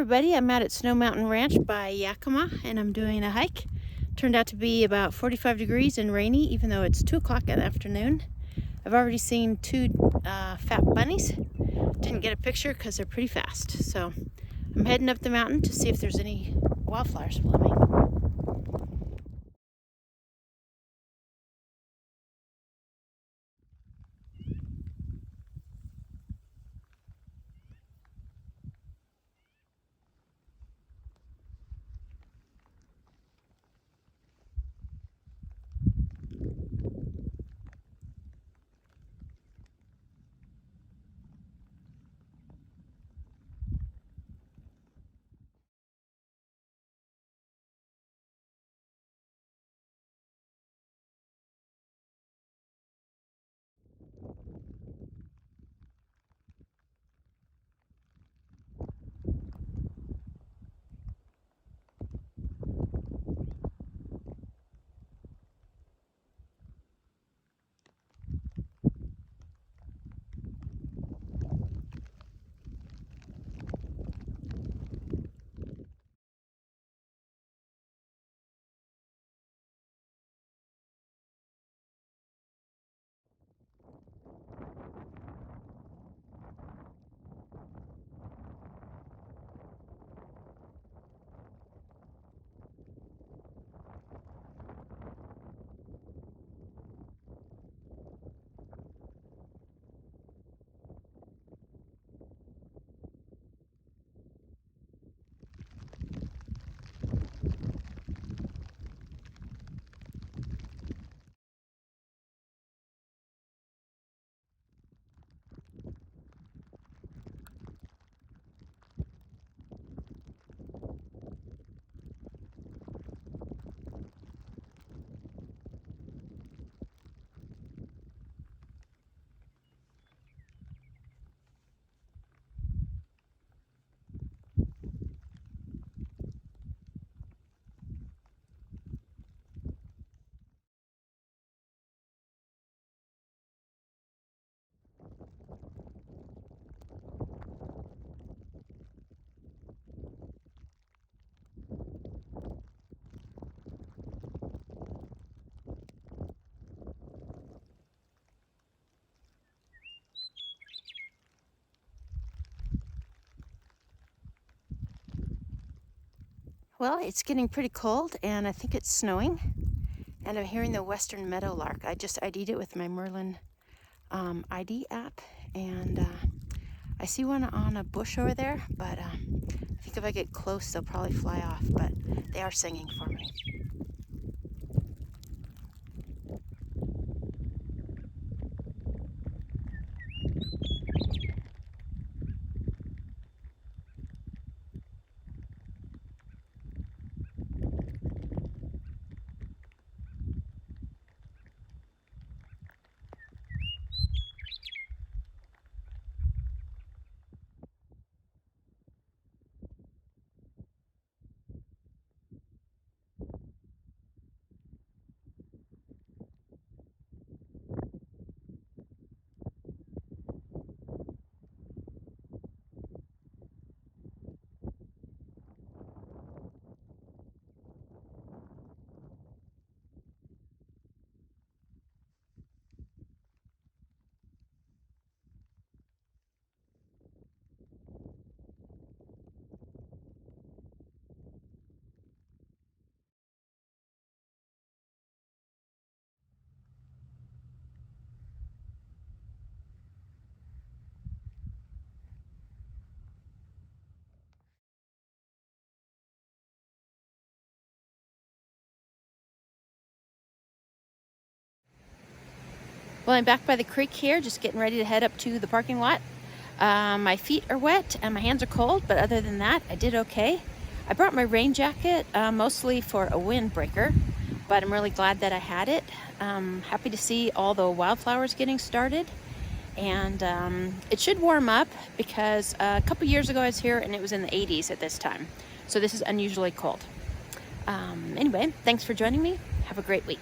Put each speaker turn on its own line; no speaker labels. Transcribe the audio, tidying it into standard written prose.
everybody, I'm out at Snow Mountain Ranch by Yakima and I'm doing a hike. Turned out to be about 45 degrees and rainy even though it's 2 o'clock in the afternoon. I've already seen 2 fat bunnies. Didn't get a picture because they're pretty fast. So I'm heading up the mountain to see if there's any wildflowers blooming. Well, it's getting pretty cold and I think it's snowing. And I'm hearing the western meadowlark. I just ID'd it with my Merlin ID app. And I see one on a bush over there, but I think if I get close, they'll probably fly off. But they are singing for me. Well, I'm back by the creek here, just getting ready to head up to the parking lot. My feet are wet and my hands are cold, but other than that, I did okay. I brought my rain jacket, mostly for a windbreaker, but I'm really glad that I had it. Happy to see all the wildflowers getting started. And it should warm up because a couple years ago I was here and it was in the 80s at this time. So this is unusually cold. Anyway, thanks for joining me. Have a great week.